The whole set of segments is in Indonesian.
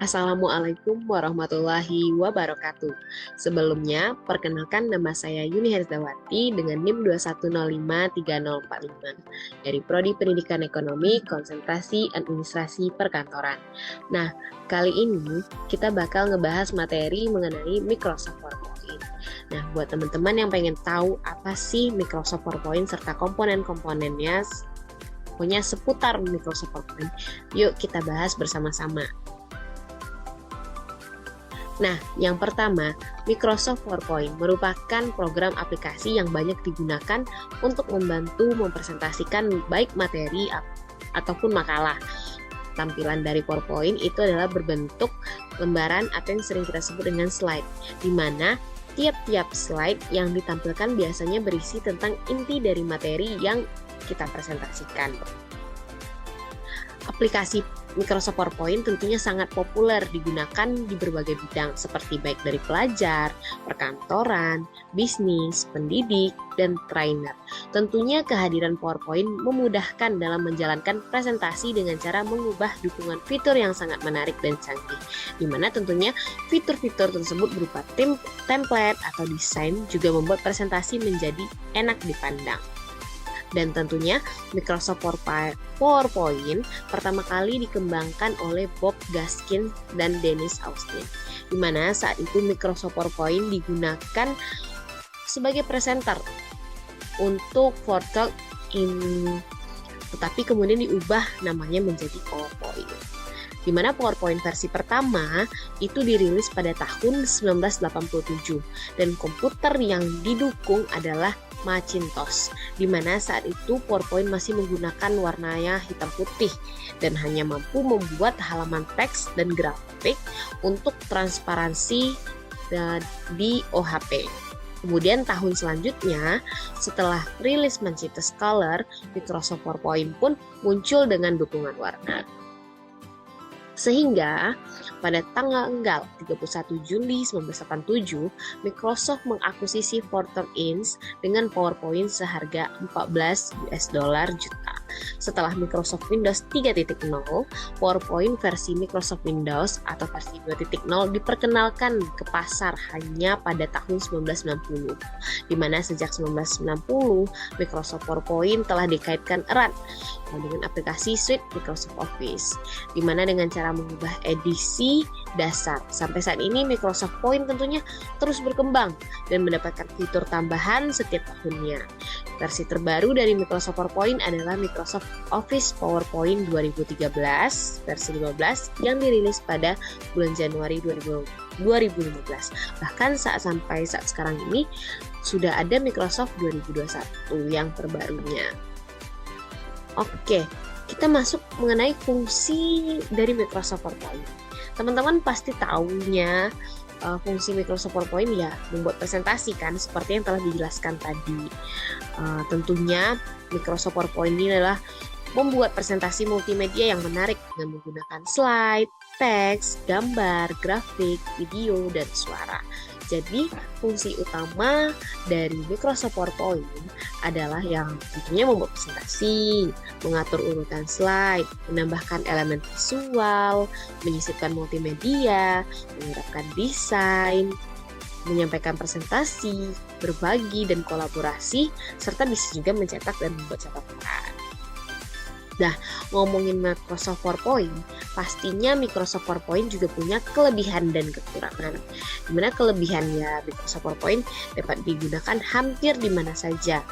Assalamualaikum warahmatullahi wabarakatuh. Sebelumnya, perkenalkan nama saya Yuni Herzawati dengan NIM 21053045 dari Prodi Pendidikan Ekonomi, Konsentrasi Administrasi Perkantoran. Nah, kali ini kita bakal ngebahas materi mengenai Microsoft PowerPoint. Nah, buat teman-teman yang pengen tahu apa sih Microsoft PowerPoint serta komponen-komponennya, pokoknya seputar Microsoft PowerPoint, yuk kita bahas bersama-sama. Nah, yang pertama, Microsoft PowerPoint merupakan program aplikasi yang banyak digunakan untuk membantu mempresentasikan baik materi ataupun makalah. Tampilan dari PowerPoint itu adalah berbentuk lembaran atau yang sering kita sebut dengan slide, di mana tiap-tiap slide yang ditampilkan biasanya berisi tentang inti dari materi yang kita presentasikan. Aplikasi Microsoft PowerPoint tentunya sangat populer digunakan di berbagai bidang seperti baik dari pelajar, perkantoran, bisnis, pendidik, dan trainer. Tentunya kehadiran PowerPoint memudahkan dalam menjalankan presentasi dengan cara mengubah dukungan fitur yang sangat menarik dan canggih, di mana tentunya fitur-fitur tersebut berupa template atau desain juga membuat presentasi menjadi enak dipandang. Dan tentunya Microsoft PowerPoint pertama kali dikembangkan oleh Bob Gaskin dan Dennis Austin, di mana saat itu Microsoft PowerPoint digunakan sebagai presenter untuk PowerPoint, tetapi kemudian diubah namanya menjadi PowerPoint. Di mana PowerPoint versi pertama itu dirilis pada tahun 1987 dan komputer yang didukung adalah Macintosh, di mana saat itu PowerPoint masih menggunakan warnanya hitam putih dan hanya mampu membuat halaman teks dan grafik untuk transparansi di OHP. Kemudian tahun selanjutnya, setelah rilis Macintosh Color, Microsoft PowerPoint pun muncul dengan dukungan warna. Sehingga pada tanggal 31 Juli 1987, Microsoft mengakuisisi PowerPoint dengan PowerPoint seharga $14 juta. Setelah Microsoft Windows 3.0, PowerPoint versi Microsoft Windows atau versi 2.0 diperkenalkan ke pasar hanya pada tahun 1990, di mana sejak 1990 Microsoft PowerPoint telah dikaitkan erat dengan aplikasi suite Microsoft Office, di mana dengan cara mengubah edisi dasar. Sampai saat ini Microsoft Point tentunya terus berkembang dan mendapatkan fitur tambahan setiap tahunnya. Versi terbaru dari Microsoft PowerPoint adalah Microsoft Office PowerPoint 2013 versi 15 yang dirilis pada bulan Januari 2015. Bahkan sampai saat sekarang ini sudah ada Microsoft 2021 yang terbarunya. Oke, kita masuk mengenai fungsi dari Microsoft PowerPoint. Teman-teman pasti tahunya fungsi Microsoft PowerPoint ya membuat presentasi kan, seperti yang telah dijelaskan tadi. Tentunya Microsoft PowerPoint ini adalah membuat presentasi multimedia yang menarik dengan menggunakan slide, teks, gambar, grafik, video, dan suara. Jadi, fungsi utama dari Microsoft PowerPoint adalah yang tentunya membuat presentasi, mengatur urutan slide, menambahkan elemen visual, menyisipkan multimedia, menerapkan desain, menyampaikan presentasi, berbagi dan kolaborasi, serta bisa juga mencetak dan membuat catatan. Nah, ngomongin Microsoft PowerPoint, pastinya Microsoft PowerPoint juga punya kelebihan dan kekurangan. Dimana kelebihannya Microsoft PowerPoint dapat digunakan hampir di mana saja,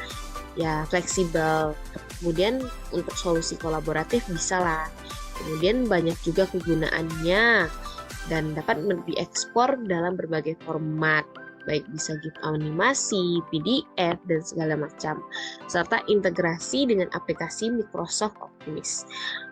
ya fleksibel. Kemudian untuk solusi kolaboratif bisa lah. Kemudian banyak juga kegunaannya dan dapat diekspor dalam berbagai format, baik bisa GIF animasi, PDF, dan segala macam, serta integrasi dengan aplikasi Microsoft Office.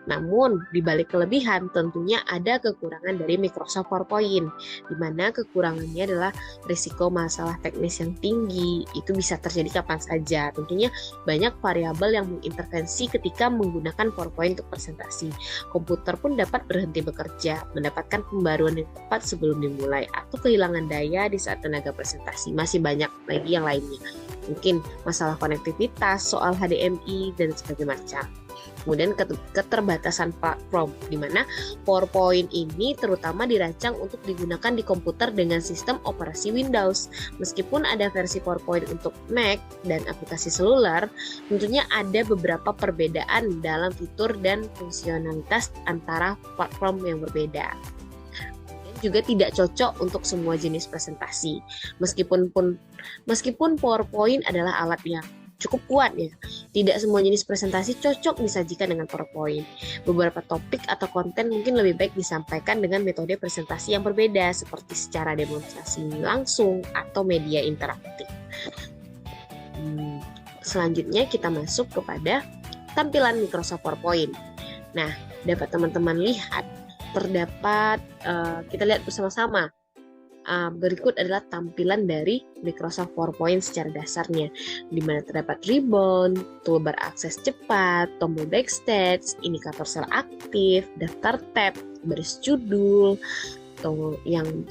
Namun, di balik kelebihan tentunya ada kekurangan dari Microsoft PowerPoint, di mana kekurangannya adalah risiko masalah teknis yang tinggi. Itu bisa terjadi kapan saja. Tentunya banyak variabel yang mengintervensi ketika menggunakan PowerPoint untuk presentasi. Komputer pun dapat berhenti bekerja, mendapatkan pembaruan yang tepat sebelum dimulai, atau kehilangan daya di saat tenaga presentasi. Masih banyak lagi yang lainnya. Mungkin masalah konektivitas, soal HDMI, dan sebagainya macam. Kemudian keterbatasan platform, di mana PowerPoint ini terutama dirancang untuk digunakan di komputer dengan sistem operasi Windows. Meskipun ada versi PowerPoint untuk Mac dan aplikasi seluler, tentunya ada beberapa perbedaan dalam fitur dan fungsionalitas antara platform yang berbeda. Juga tidak cocok untuk semua jenis presentasi. Meskipun PowerPoint adalah alat yang cukup kuat ya, tidak semua jenis presentasi cocok disajikan dengan PowerPoint. Beberapa topik atau konten mungkin lebih baik disampaikan dengan metode presentasi yang berbeda, seperti secara demonstrasi langsung atau media interaktif. Selanjutnya kita masuk kepada tampilan Microsoft PowerPoint. Nah, dapat teman-teman lihat terdapat, kita lihat bersama-sama. Berikut adalah tampilan dari Microsoft PowerPoint secara dasarnya, di mana terdapat ribbon, toolbar akses cepat, tombol backstage, indikator sel aktif, daftar tab, baris judul, yang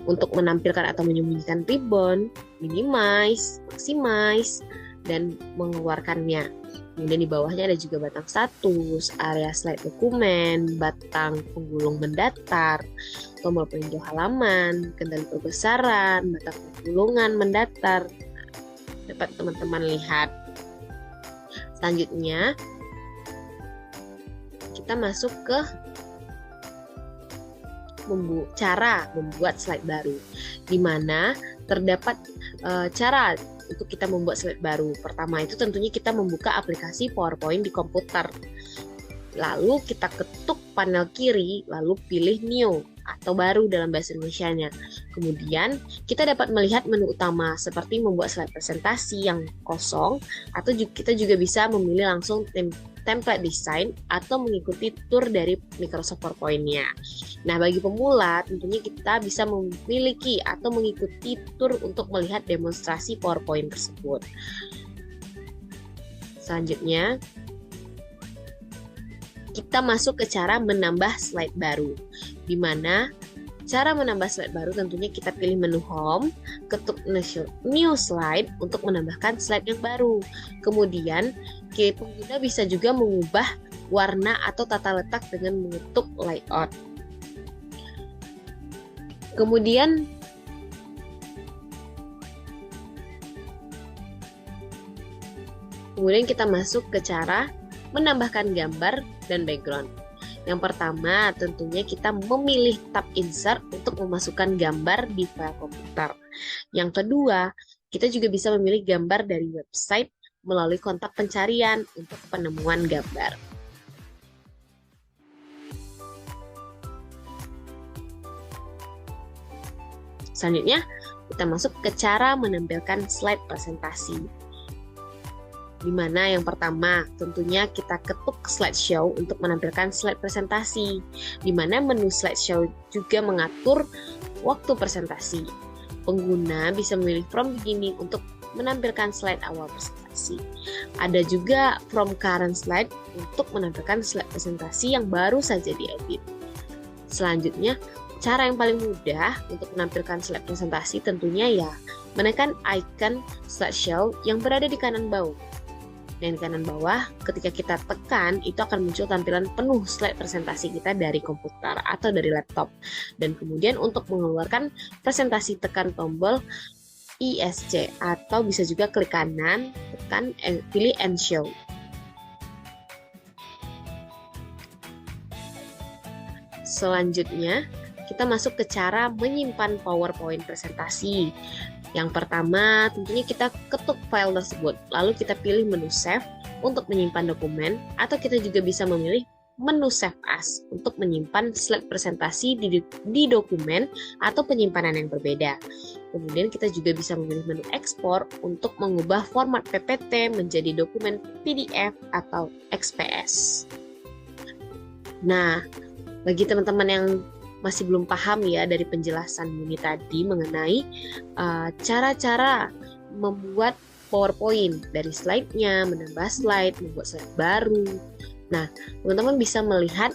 untuk menampilkan atau menyembunyikan ribbon, minimize, maximize, dan mengeluarkannya. Kemudian di bawahnya ada juga batang status, area slide dokumen, batang penggulung mendatar, tombol peninjau halaman, kendali perbesaran, batang penggulungan mendatar. Dapat teman-teman lihat. Selanjutnya, kita masuk ke cara membuat slide baru, di mana terdapat cara untuk kita membuat slide baru. Pertama itu tentunya kita membuka aplikasi PowerPoint di komputer. Lalu kita ketuk panel kiri, lalu pilih New atau baru dalam bahasa Indonesianya. Kemudian kita dapat melihat menu utama seperti membuat slide presentasi yang kosong, atau kita juga bisa memilih langsung template design atau mengikuti tour dari Microsoft PowerPoint-nya. Nah, bagi pemula tentunya kita bisa memiliki atau mengikuti tour untuk melihat demonstrasi PowerPoint tersebut. Selanjutnya, kita masuk ke cara menambah slide baru, di mana cara menambah slide baru tentunya kita pilih menu Home, ketuk New Slide untuk menambahkan slide yang baru. Kemudian, pengguna bisa juga mengubah warna atau tata letak dengan mengetuk Layout. Kemudian, kita masuk ke cara menambahkan gambar dan background. Yang pertama, tentunya kita memilih tab Insert untuk memasukkan gambar di file komputer. Yang kedua, kita juga bisa memilih gambar dari website melalui kontak pencarian untuk penemuan gambar. Selanjutnya, kita masuk ke cara menampilkan slide presentasi. Di mana yang pertama, tentunya kita ketuk slideshow untuk menampilkan slide presentasi, di mana menu slideshow juga mengatur waktu presentasi. Pengguna bisa memilih from beginning untuk menampilkan slide awal presentasi. Ada juga from current slide untuk menampilkan slide presentasi yang baru saja diedit. Selanjutnya, cara yang paling mudah untuk menampilkan slide presentasi tentunya ya menekan icon slideshow yang berada di kanan bawah. Dan di kanan bawah, ketika kita tekan, itu akan muncul tampilan penuh slide presentasi kita dari komputer atau dari laptop. Dan kemudian untuk mengeluarkan presentasi, tekan tombol ESC atau bisa juga klik kanan, pilih End Show. Selanjutnya, kita masuk ke cara menyimpan PowerPoint presentasi. Yang pertama, tentunya kita ketuk file tersebut, lalu kita pilih menu Save untuk menyimpan dokumen, atau kita juga bisa memilih menu Save As untuk menyimpan slide presentasi di dokumen atau penyimpanan yang berbeda. Kemudian kita juga bisa memilih menu Export untuk mengubah format PPT menjadi dokumen PDF atau XPS. Nah, bagi teman-teman yang masih belum paham ya dari penjelasan Yuni tadi mengenai cara-cara membuat PowerPoint dari slide-nya, menambah slide, membuat slide baru. Nah, teman-teman bisa melihat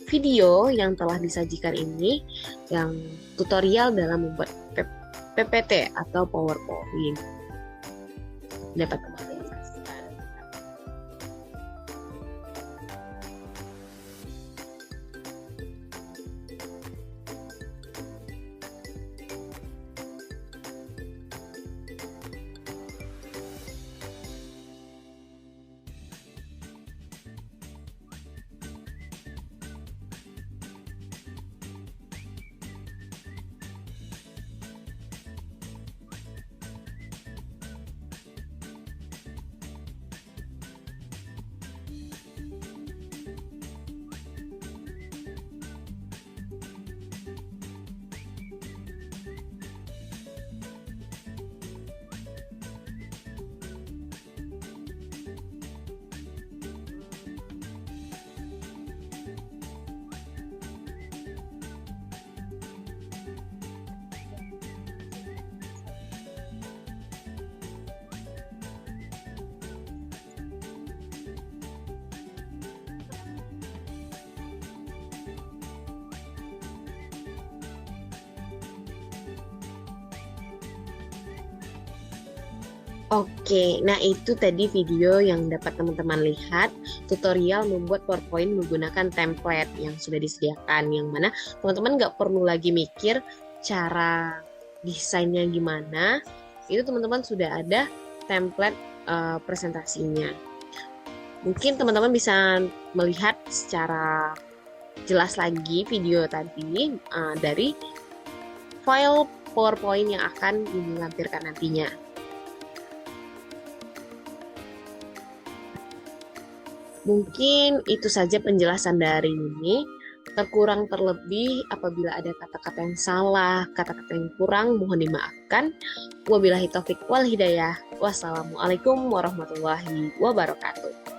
video yang telah disajikan ini, yang tutorial dalam membuat PPT atau PowerPoint. Dapat teman-teman saksikan. Oke, nah itu tadi video yang dapat teman-teman lihat, tutorial membuat PowerPoint menggunakan template yang sudah disediakan, yang mana teman-teman nggak perlu lagi mikir cara desainnya gimana, itu teman-teman sudah ada template presentasinya. Mungkin teman-teman bisa melihat secara jelas lagi video tadi dari file PowerPoint yang akan dilampirkan nantinya. Mungkin itu saja penjelasan dari ini. Terkurang terlebih apabila ada kata-kata yang salah, kata-kata yang kurang, mohon dimaafkan. Wabillahi taufik wal hidayah. Wassalamualaikum warahmatullahi wabarakatuh.